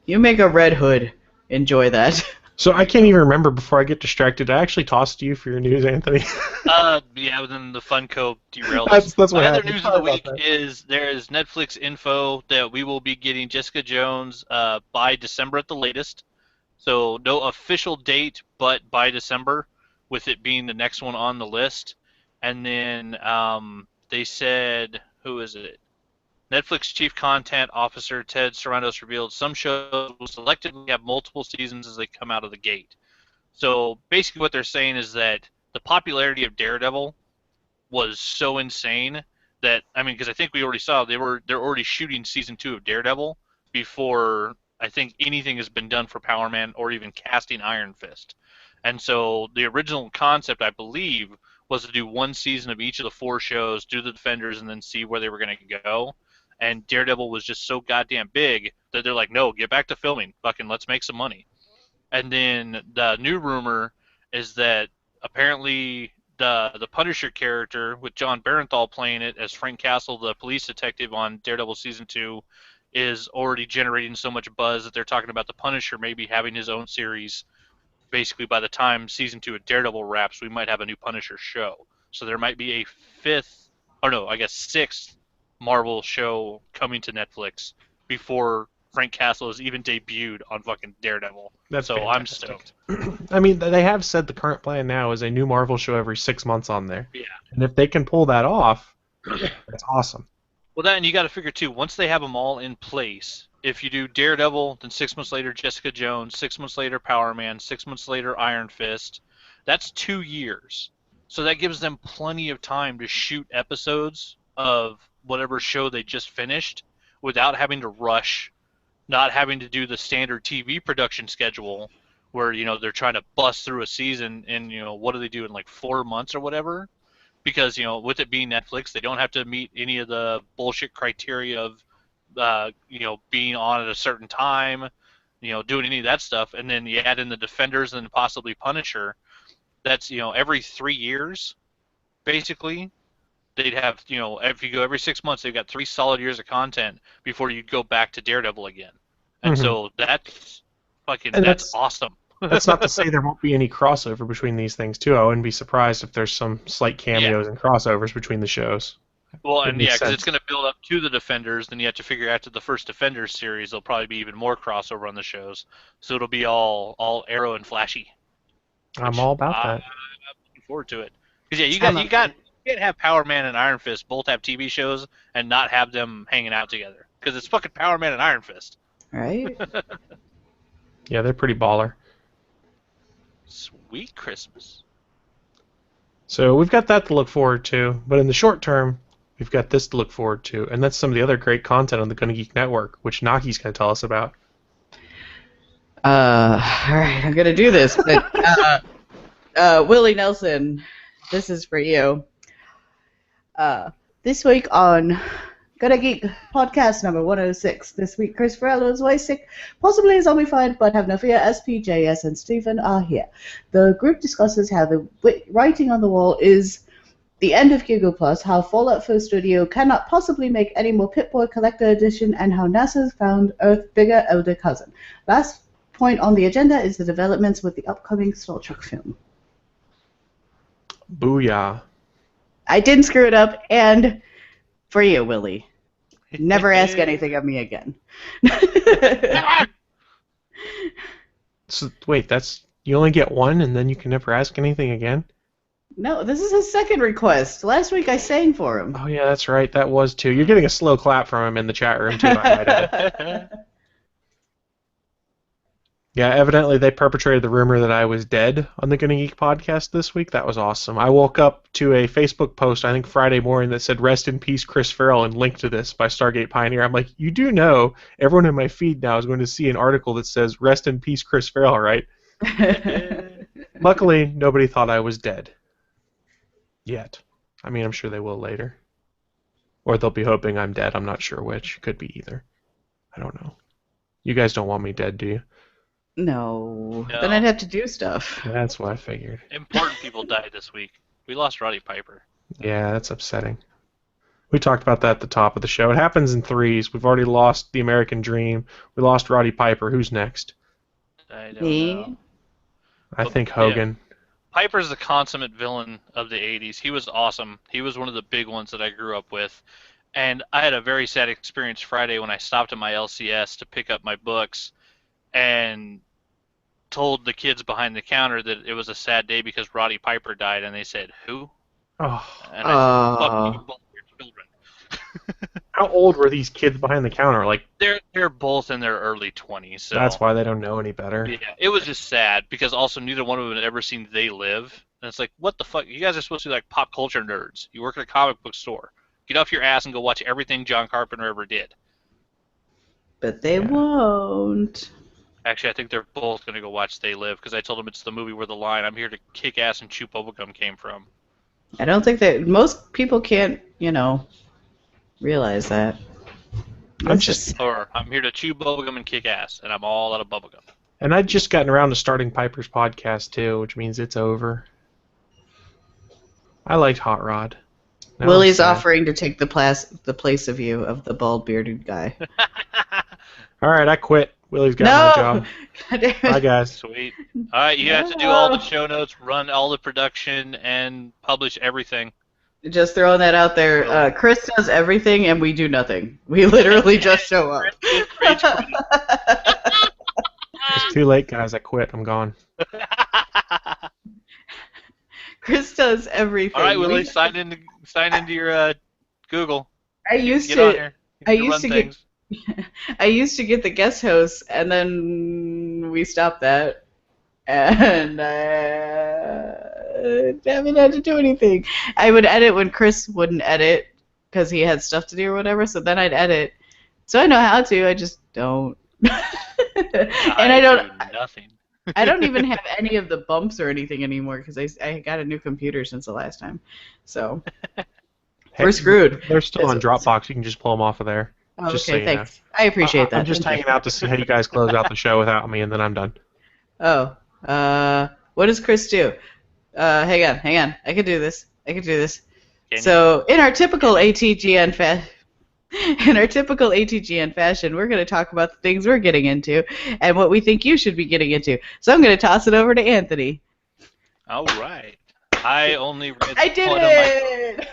You make a Red Hood. Enjoy that. So I can't even remember before I get distracted. I actually tossed to you for your news, Anthony. Yeah, but then the Funko derailed That's us. what Other happened. news of Sorry the week about that. is there is Netflix info that we will be getting Jessica Jones by December at the latest. So no official date, but by December, with it being the next one on the list. And then they said, who is it? Netflix Chief Content Officer Ted Sarandos revealed some shows will selectively have multiple seasons as they come out of the gate. So basically what they're saying is that the popularity of Daredevil was so insane that, I mean, because I think we already saw they're already shooting season 2 of Daredevil before I think anything has been done for Power Man or even casting Iron Fist. And so the original concept, I believe, was to do one season of each of the 4 shows, do the Defenders, and then see where they were going to go. And Daredevil was just so goddamn big that they're like, no, get back to filming. Fucking let's make some money. And then the new rumor is that apparently the Punisher character, with John Barenthal playing it as Frank Castle, the police detective on Daredevil Season 2, is already generating so much buzz that they're talking about the Punisher maybe having his own series. Basically, by the time Season 2 of Daredevil wraps, we might have a new Punisher show. So there might be a 6th Marvel show coming to Netflix before Frank Castle has even debuted on fucking Daredevil. That's so fantastic. I'm stoked. I mean, they have said the current plan now is a new Marvel show every 6 months on there. Yeah. And if they can pull that off, that's awesome. Well, then you got to figure too. Once they have them all in place, if you do Daredevil, then 6 months later Jessica Jones, 6 months later Power Man, 6 months later Iron Fist, that's 2 years. So that gives them plenty of time to shoot episodes of whatever show they just finished without having to rush, not having to do the standard TV production schedule where, they're trying to bust through a season in, what do they do in like 4 months or whatever? Because, with it being Netflix, they don't have to meet any of the bullshit criteria of, being on at a certain time, doing any of that stuff. And then you add in the Defenders and possibly Punisher. That's, every 3 years, basically. They'd have, if you go every 6 months, they've got 3 solid years of content before you'd go back to Daredevil again. And so that's that's awesome. That's not to say there won't be any crossover between these things, too. I wouldn't be surprised if there's some slight cameos and crossovers between the shows. Well, and because it's going to build up to the Defenders, then you have to figure after the first Defenders series, there'll probably be even more crossover on the shows. So it'll be all Arrow and Flashy. I'm all about that. I'm looking forward to it. Because you can't have Power Man and Iron Fist both have TV shows and not have them hanging out together. Because it's fucking Power Man and Iron Fist. Right? Yeah, they're pretty baller. Sweet Christmas. So we've got that to look forward to, but in the short term, we've got this to look forward to, and that's some of the other great content on the Gonna Geek Network, which Naki's going to tell us about. Alright, I'm going to do this, but Willie Nelson, this is for you. This week on Gonna Geek podcast number 106. This week, Chris Farrell is away sick, possibly is zombified, but have no fear. SP, JS, and Stephen are here. The group discusses how the writing on the wall is the end of Google Plus, how Fallout 4 Studio cannot possibly make any more Pip-Boy Collector Edition, and how NASA's found Earth's bigger elder cousin. Last point on the agenda is the developments with the upcoming Star Trek film. Booyah. I didn't screw it up, and for you, Willie. Never ask anything of me again. So wait, you only get one, and then you can never ask anything again? No, this is his second request. Last week I sang for him. Oh yeah, that's right. That was too. You're getting a slow clap from him in the chat room too. I might add. Yeah, evidently they perpetrated the rumor that I was dead on the Gonna Geek podcast this week. That was awesome. I woke up to a Facebook post, I think Friday morning, that said, "Rest in peace, Chris Farrell," and linked to this by Stargate Pioneer. I'm like, you do know everyone in my feed now is going to see an article that says, "Rest in peace, Chris Farrell," right? Luckily, nobody thought I was dead. Yet. I mean, I'm sure they will later. Or they'll be hoping I'm dead. I'm not sure which. Could be either. I don't know. You guys don't want me dead, do you? No. Then I'd have to do stuff. That's what I figured. Important people died this week. We lost Roddy Piper. Yeah, that's upsetting. We talked about that at the top of the show. It happens in threes. We've already lost the American Dream. We lost Roddy Piper. Who's next? I don't know. I think Hogan. Yeah. Piper's the consummate villain of the 80s. He was awesome. He was one of the big ones that I grew up with. And I had a very sad experience Friday when I stopped at my LCS to pick up my books and told the kids behind the counter that it was a sad day because Roddy Piper died, and they said, "Who?" Oh. And I said, "Fuck you, both your children." How old were these kids behind the counter? Like they're both in their early 20s. So. That's why they don't know any better. Yeah, it was just sad because also neither one of them had ever seen They Live, and it's like, what the fuck? You guys are supposed to be like pop culture nerds. You work at a comic book store. Get off your ass and go watch everything John Carpenter ever did. But they won't. Actually, I think they're both going to go watch They Live because I told them it's the movie where the line, "I'm here to kick ass and chew bubblegum," came from. I don't think that most people can't, realize that. I'm just Or I'm here to chew bubblegum and kick ass, and I'm all out of bubblegum. And I'd just gotten around to starting Piper's podcast too, which means it's over. I liked Hot Rod. Now Willie's offering to take the place of you, of the bald bearded guy. All right, I quit. Willie's got my job. God damn it. Bye, guys. Sweet. All right, you have to do all the show notes, run all the production, and publish everything. Just throwing that out there. Chris does everything, and we do nothing. We literally just show up. It's too late, guys. I quit. I'm gone. Chris does everything. All right, Willie, sign into your Google. I used Get on to. here. I You used run to things. I used to get the guest hosts, and then we stopped that, and I haven't had to do anything. I would edit when Chris wouldn't edit because he had stuff to do or whatever. So then I'd edit. So I know how to. I just don't. And I don't. do nothing. I don't even have any of the bumps or anything anymore because I got a new computer since the last time. So we're screwed. They're still on Dropbox. You can just pull them off of there. Oh, Just okay, so you know. thanks. I appreciate that. I'm just Thank hanging out to see how you guys close out the show without me, and then I'm done. you. Oh, what does Chris do? Hang on. I can do this. Can you? So in our typical ATGN fashion, we're going to talk about the things we're getting into and what we think you should be getting into. So I'm going to toss it over to Anthony. All right. I only read I did one it.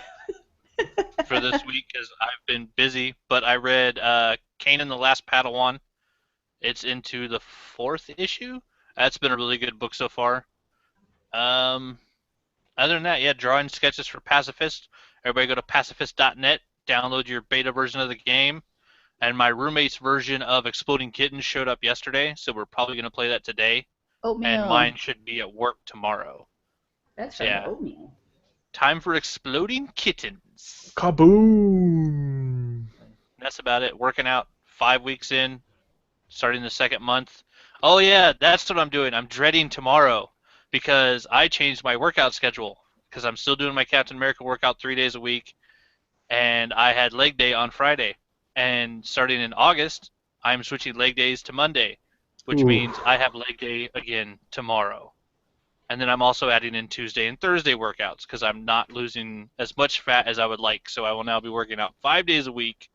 for this week because I've been busy, but I read Kanan the Last Padawan. It's into the 4th issue. That's been a really good book so far. Other than that, yeah, drawing sketches for Pacifist. Everybody go to pacifist.net, download your beta version of the game. And my roommate's version of Exploding Kittens showed up yesterday, so we're probably going to play that today. Oatmeal. And mine should be at work tomorrow. That's yeah. oatmeal. Time for Exploding Kittens. Kaboom! That's about it. Working out 5 weeks in, starting the 2nd month. Oh yeah, that's what I'm doing. I'm dreading tomorrow because I changed my workout schedule because I'm still doing my Captain America workout 3 days a week, and I had leg day on Friday. And starting in August, I'm switching leg days to Monday, which means I have leg day again tomorrow. And then I'm also adding in Tuesday and Thursday workouts because I'm not losing as much fat as I would like. So I will now be working out 5 days a week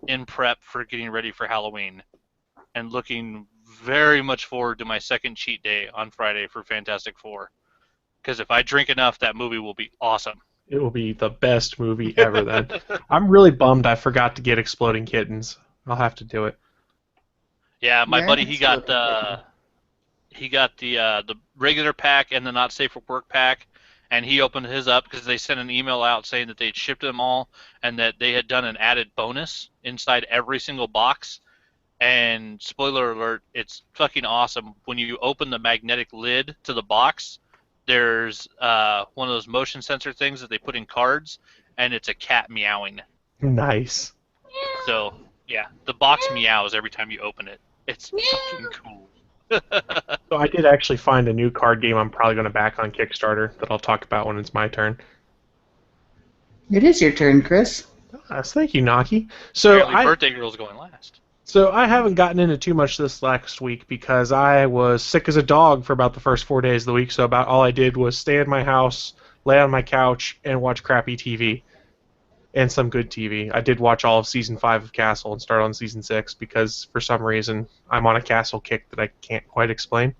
in prep for getting ready for Halloween and looking very much forward to my second cheat day on Friday for Fantastic Four. Because if I drink enough, that movie will be awesome. It will be the best movie ever then. I'm really bummed I forgot to get Exploding Kittens. I'll have to do it. Yeah, my You're buddy, an he got Exploding the regular pack and the not safe for work pack, and he opened his up because they sent an email out saying that they'd shipped them all and that they had done an added bonus inside every single box. And spoiler alert, it's fucking awesome. When you open the magnetic lid to the box, there's one of those motion sensor things that they put in cards, and it's a cat meowing. Nice. So, yeah, the box meows every time you open it. It's fucking cool. So I did actually find a new card game I'm probably going to back on Kickstarter that I'll talk about when it's my turn. It is your turn, Chris. Yes, thank you, Naki. So Apparently Birthday Girl's going last. So I haven't gotten into too much this last week because I was sick as a dog for about the first 4 days of the week, so about all I did was stay in my house, lay on my couch, and watch crappy TV. And some good TV. I did watch all of Season 5 of Castle and start on Season 6 because, for some reason, I'm on a Castle kick that I can't quite explain.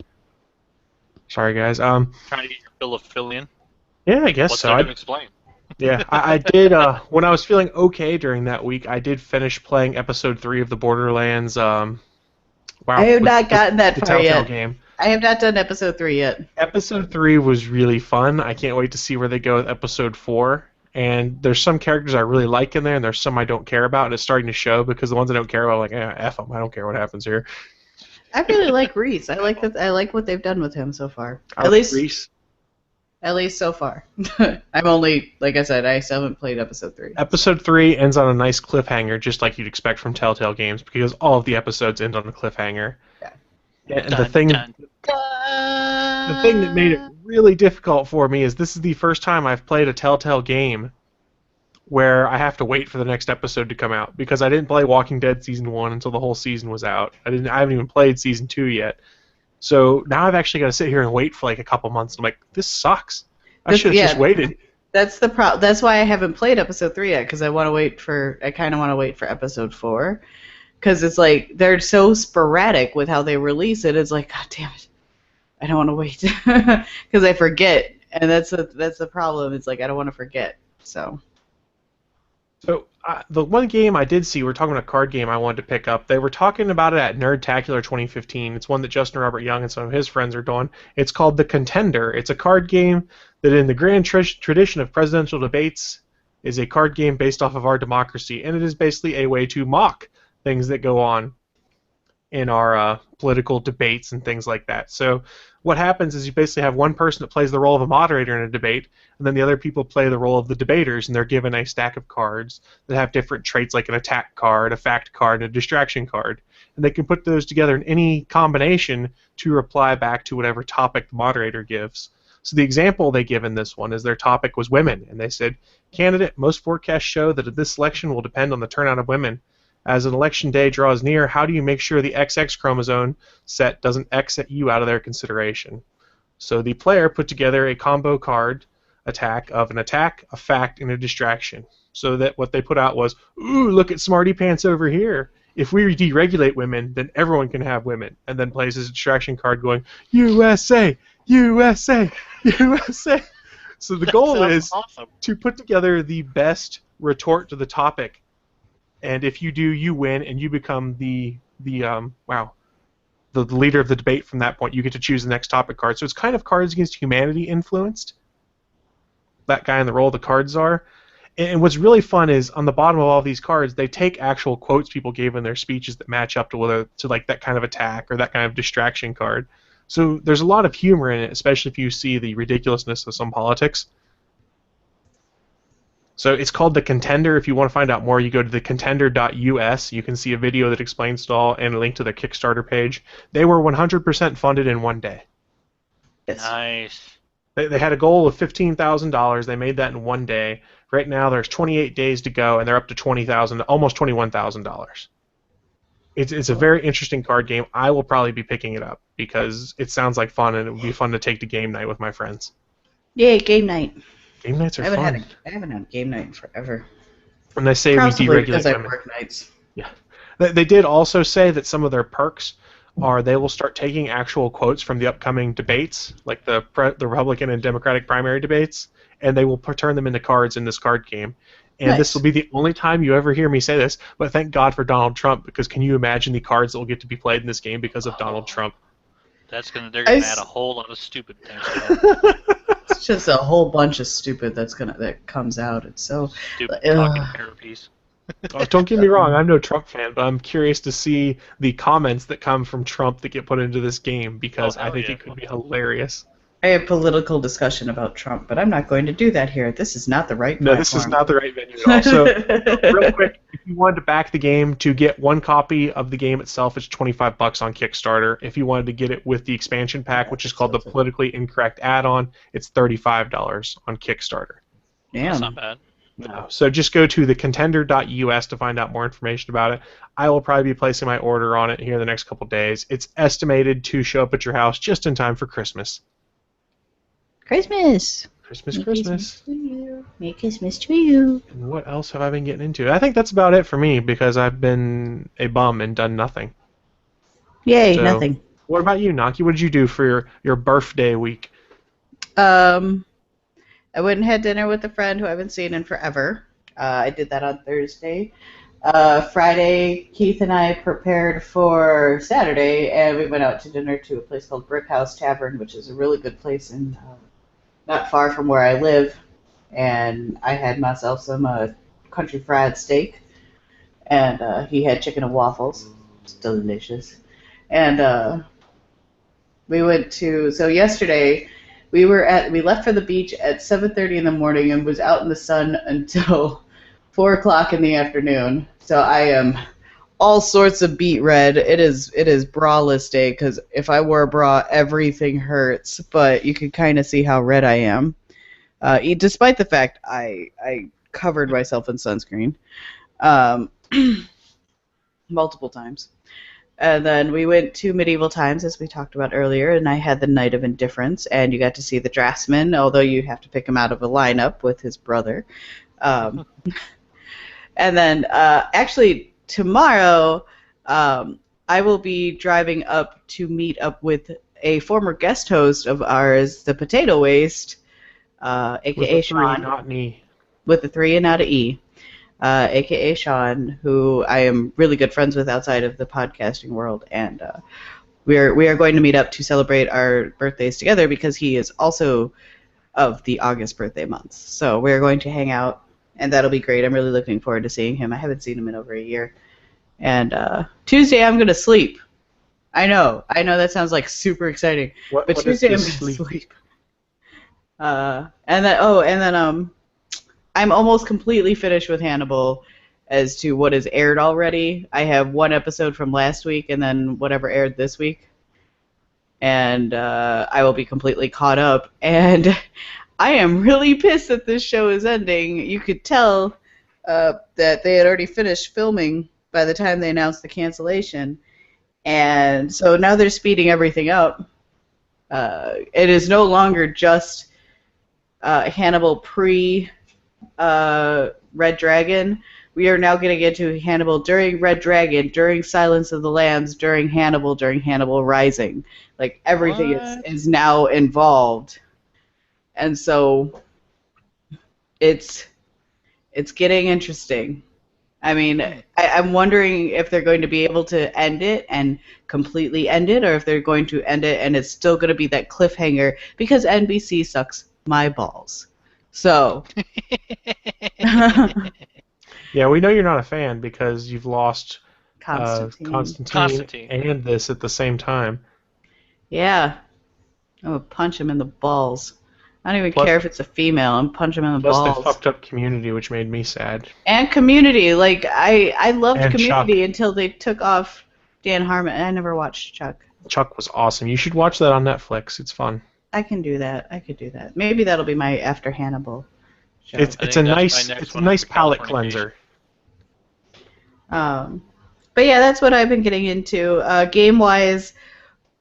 Sorry, guys. Trying to get your fill of fill-in? Yeah, I guess What's so. there to explain? Yeah, I did. When I was feeling okay during that week, I did finish playing Episode 3 of the Borderlands. Wow, I have not gotten that the far Telltale yet. game. I have not done episode 3 yet. Episode 3 was really fun. I can't wait to see where they go with Episode 4. And there's some characters I really like in there, and there's some I don't care about, and it's starting to show because the ones I don't care about, I'm like, F them. I don't care what happens here. I really like Reese. I like that. I like what they've done with him so far. I like Reese. At least so far. I'm only, like I said, I still haven't played episode 3. Episode 3 ends on a nice cliffhanger, just like you'd expect from Telltale games, because all of the episodes end on a cliffhanger. Yeah. And the thing that made it really difficult for me is this is the first time I've played a Telltale game where I have to wait for the next episode to come out, because I didn't play Walking Dead Season 1 until the whole season was out. I haven't even played Season 2 yet. So now I've actually got to sit here and wait for like a couple months. I'm like, this sucks. I should have just waited. That's the problem. That's why I haven't played episode 3 yet, because I kind of want to wait for episode 4, because it's like they're so sporadic with how they release it. It's like, God damn it, I don't want to wait because I forget, and that's the problem. It's like I don't want to forget. So. So the one game I did see, we're talking about a card game I wanted to pick up. They were talking about it at Nerdtacular 2015. It's one that Justin Robert Young and some of his friends are doing. It's called The Contender. It's a card game that, in the grand tradition of presidential debates, is a card game based off of our democracy, and it is basically a way to mock things that go on in our political debates and things like that. So what happens is you basically have one person that plays the role of a moderator in a debate, and then the other people play the role of the debaters, and they're given a stack of cards that have different traits, like an attack card, a fact card, and a distraction card. And they can put those together in any combination to reply back to whatever topic the moderator gives. So the example they give in this one is their topic was women, and they said, "Candidate, most forecasts show that this election will depend on the turnout of women. As an election day draws near, how do you make sure the XX chromosome set doesn't exit you out of their consideration?" So the player put together a combo card attack of an attack, a fact, and a distraction. So that what they put out was, "Ooh, look at Smarty Pants over here. If we deregulate women, then everyone can have women." And then plays his distraction card going, "USA, USA, USA." So the goal is awesome. to put together the best retort to the topic. And if you do, you win, and you become the leader of the debate from that point. You get to choose the next topic card. So it's kind of Cards Against Humanity influenced. That guy in the role the cards are. And what's really fun is on the bottom of all these cards, they take actual quotes people gave in their speeches that match up to like that kind of attack or that kind of distraction card. So there's a lot of humor in it, especially if you see the ridiculousness of some politics. So it's called The Contender. If you want to find out more, you go to thecontender.us. You can see a video that explains it all and a link to their Kickstarter page. They were 100% funded in one day. Yes. Nice. They had a goal of $15,000. They made that in one day. Right now, there's 28 days to go, and they're up to $20,000, almost $21,000. It's a very interesting card game. I will probably be picking it up because it sounds like fun, and it would be fun to take to game night with my friends. Yay, game night. Game nights are fun. I haven't had a game night in forever. And they say Possibly we deregulate because I women. work nights. Yeah. They did also say that some of their perks are they will start taking actual quotes from the upcoming debates, like the Republican and Democratic primary debates, and they will turn them into cards in this card game. And This will be the only time you ever hear me say this, but thank God for Donald Trump, because can you imagine the cards that will get to be played in this game because of Donald Trump? They're gonna add a whole lot of stupid things to it. It's just a whole bunch of stupid that comes out. It's so Stupid talking therapies. Oh, don't get me wrong, I'm no Trump fan, but I'm curious to see the comments that come from Trump that get put into this game because I think it could be hilarious. I have political discussion about Trump, but I'm not going to do that here. This is not the right platform. No, this is not the right venue at all. So, real quick, if you wanted to back the game, to get one copy of the game itself, it's $25 on Kickstarter. If you wanted to get it with the expansion pack, which is called the Politically Incorrect Add-on, it's $35 on Kickstarter. Damn. That's not bad. No. So just go to thecontender.us to find out more information about it. I will probably be placing my order on it here in the next couple days. It's estimated to show up at your house just in time for Christmas. Christmas. Christmas. Merry Christmas to you. And what else have I been getting into? I think that's about it for me because I've been a bum and done nothing. Yay, So, nothing. What about you, Naki? What did you do for your birthday week? I went and had dinner with a friend who I haven't seen in forever. I did that on Thursday. Friday, Keith and I prepared for Saturday, and we went out to dinner to a place called Brick House Tavern, which is a really good place in not far from where I live. And I had myself some country fried steak, and he had chicken and waffles. It's delicious. And we went to, so yesterday we left for the beach at 7:30 in the morning and was out in the sun until 4 o'clock in the afternoon. So I am all sorts of beet red. It is braless day because if I wore a bra, everything hurts. But you can kind of see how red I am, despite the fact I covered myself in sunscreen multiple times. And then we went to Medieval Times, as we talked about earlier, and I had the Night of Indifference, and you got to see the draftsman, although you have to pick him out of a lineup with his brother. And then, actually, tomorrow, I will be driving up to meet up with a former guest host of ours, the Potato Waste, a.k.a. Sean. Not me. with a 3 and not an E, aka Sean, who I am really good friends with outside of the podcasting world, and we are going to meet up to celebrate our birthdays together because he is also of the August birthday month. So we're going to hang out, and that'll be great. I'm really looking forward to seeing him. I haven't seen him in over a year. And Tuesday I'm going to sleep. I know that sounds like super exciting. But Tuesday I'm going to sleep. And then I'm almost completely finished with Hannibal as to what is aired already. I have one episode from last week and then whatever aired this week. And I will be completely caught up. And I am really pissed that this show is ending. You could tell that they had already finished filming by the time they announced the cancellation. And so now they're speeding everything up. It is no longer just Hannibal pre Red Dragon. We are now going to get to Hannibal during Red Dragon, during Silence of the Lambs, during Hannibal Rising. Like, everything is now involved. And so it's getting interesting. I mean, I'm wondering if they're going to be able to end it and completely end it, or if they're going to end it and it's still going to be that cliffhanger, because NBC sucks my balls. So. Yeah, we know you're not a fan because you've lost Constantine and this at the same time. Yeah. I'm going to punch him in the balls. I don't even care if it's a female. I'm punch him in the balls. Plus they fucked up Community, which made me sad. And Community. Like, I loved And Community Chuck. until they took off Dan Harmon. I never watched Chuck. Chuck was awesome. You should watch that on Netflix. It's fun. I can do that. I could do that. Maybe that'll be my after Hannibal show. It's a nice palate cleanser. But yeah, that's what I've been getting into. Game-wise,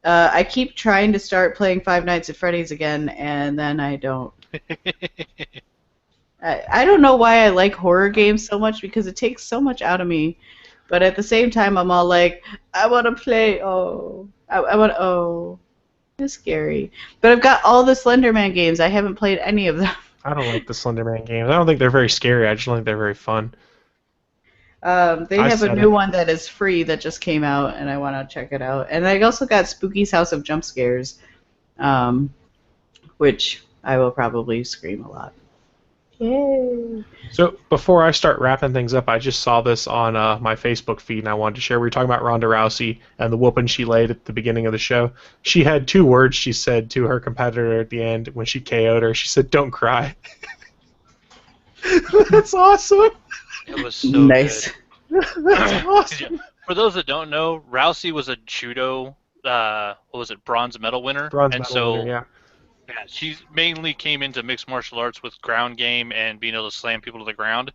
I keep trying to start playing Five Nights at Freddy's again, and then I don't. I don't know why I like horror games so much, because it takes so much out of me. But at the same time, I'm all like, I want to play. It's scary. But I've got all the Slender Man games. I haven't played any of them. I don't like the Slender Man games. I don't think they're very scary. I just don't think they're very fun. They have a new one that is free that just came out, and I want to check it out. And I also got Spooky's House of Jump Scares, which I will probably scream a lot. Yay! So before I start wrapping things up, I just saw this on my Facebook feed, and I wanted to share. We were talking about Ronda Rousey and the whooping she laid at the beginning of the show. She had 2 words she said to her competitor at the end when she KO'd her. She said, "Don't cry." That's awesome. It was so nice. good. That's awesome. For those that don't know, Rousey was a judo, bronze medal winner. Yeah. Yeah, she mainly came into mixed martial arts with ground game and being able to slam people to the ground.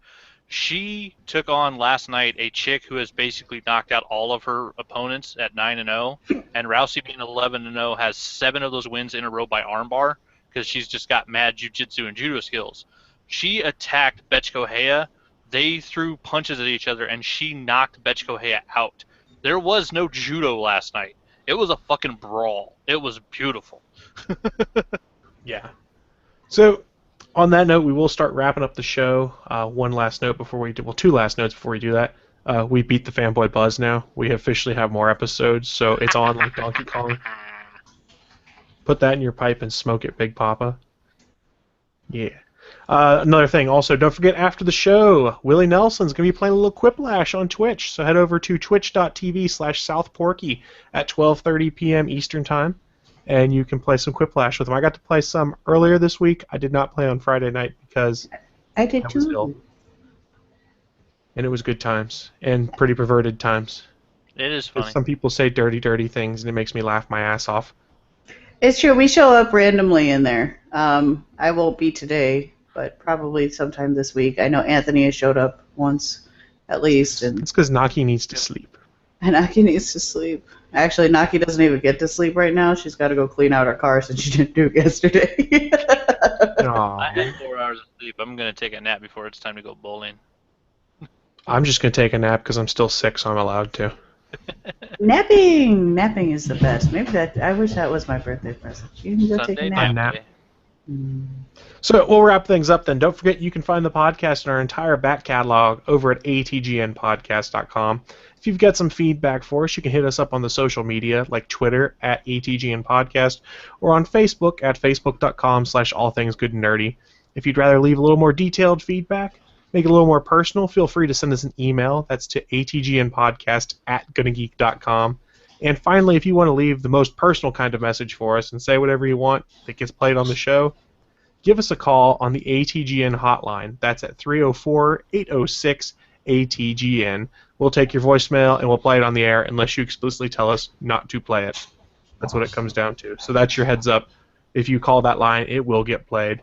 She took on last night a chick who has basically knocked out all of her opponents at 9-0, and Rousey being 11-0 has 7 of those wins in a row by armbar because she's just got mad jiu-jitsu and judo skills. She attacked Betch Kohea. They threw punches at each other, and she knocked Betch Kohea out. There was no judo last night. It was a fucking brawl. It was beautiful. Yeah. So, on that note, we will start wrapping up the show. One last note before we do. Well, 2 last notes before we do that. We beat the Fanboy Buzz now. We officially have more episodes, so it's on like Donkey Kong. Put that in your pipe and smoke it, Big Papa. Yeah. Another thing, also, don't forget after the show, Willie Nelson's going to be playing a little Quiplash on Twitch, so head over to twitch.tv/SouthPorky at 12:30 p.m. Eastern Time, and you can play some Quiplash with him. I got to play some earlier this week. I did not play on Friday night because I did was too. ill. And it was good times, and pretty perverted times. It is funny. Some people say dirty, dirty things, and it makes me laugh my ass off. It's true. We show up randomly in there. I won't be today, but probably sometime this week. I know Anthony has showed up once, at least. And It's because Naki needs to sleep. Naki needs to sleep. Actually, Naki doesn't even get to sleep right now. She's got to go clean out her car since she didn't do it yesterday. I had 4 hours of sleep. I'm going to take a nap before it's time to go bowling. I'm just going to take a nap because I'm still sick, so I'm allowed to. Napping is the best. Maybe I wish that was my birthday present. You can go take a Sunday nap. nap. day. So we'll wrap things up then. Don't forget you can find the podcast and our entire back catalog over at atgnpodcast.com. If you've got some feedback for us, you can hit us up on the social media like Twitter at ATGN Podcast or on Facebook at facebook.com/allthingsgoodandnerdy. If you'd rather leave a little more detailed feedback, make it a little more personal, feel free to send us an email. That's to atgnpodcast@gonnageek.com. And finally, if you want to leave the most personal kind of message for us and say whatever you want that gets played on the show, give us a call on the ATGN hotline. That's at 304-806-ATGN. We'll take your voicemail and we'll play it on the air unless you explicitly tell us not to play it. That's what it comes down to. So that's your heads up. If you call that line, it will get played.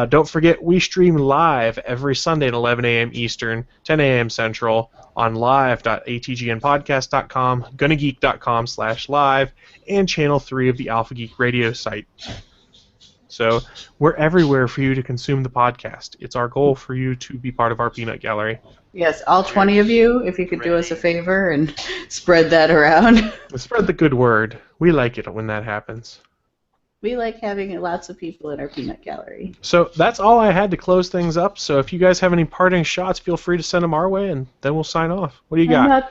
Don't forget, we stream live every Sunday at 11 a.m. Eastern, 10 a.m. Central on live.atgnpodcast.com, gonnageek.com/live, and Channel 3 of the Alpha Geek radio site. So we're everywhere for you to consume the podcast. It's our goal for you to be part of our peanut gallery. Yes, all 20 of you, if you could do us a favor and spread that around. Spread the good word. We like it when that happens. We like having lots of people in our peanut gallery. So that's all I had to close things up. So if you guys have any parting shots, feel free to send them our way, and then we'll sign off. What do you got?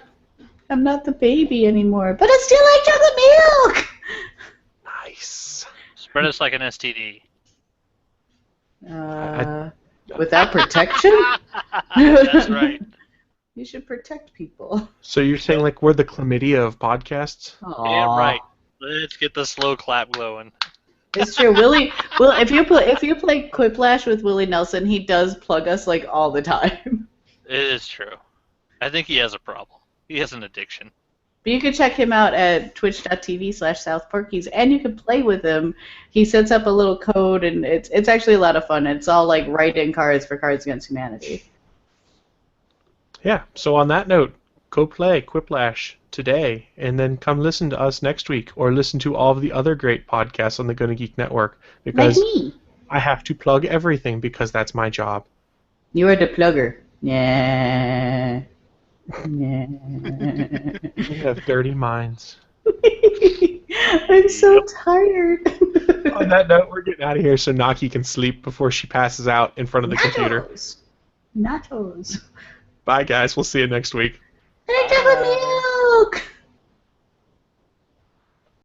I'm not the baby anymore, but I still like chocolate milk! Nice. Spread us like an STD. Without protection? That's right. You should protect people. So you're saying like we're the chlamydia of podcasts? Aww. Yeah, right. Let's get the slow clap going. It's true. If you play Quiplash with Willie Nelson, he does plug us like all the time. It is true. I think he has a problem. He has an addiction. But you can check him out at twitch.tv/SouthPorkies, and you can play with him. He sets up a little code, and it's actually a lot of fun. It's all like write-in cards for Cards Against Humanity. Yeah, so on that note, go play Quiplash today, and then come listen to us next week, or listen to all of the other great podcasts on the Gonna Geek Network, because Like me. I have to plug everything because that's my job. You are the plugger. Yeah. Yeah. We have dirty minds. I'm so tired. On that note, we're getting out of here so Naki can sleep before she passes out in front of the computer. Nachos. Bye, guys. We'll see you next week. Hey,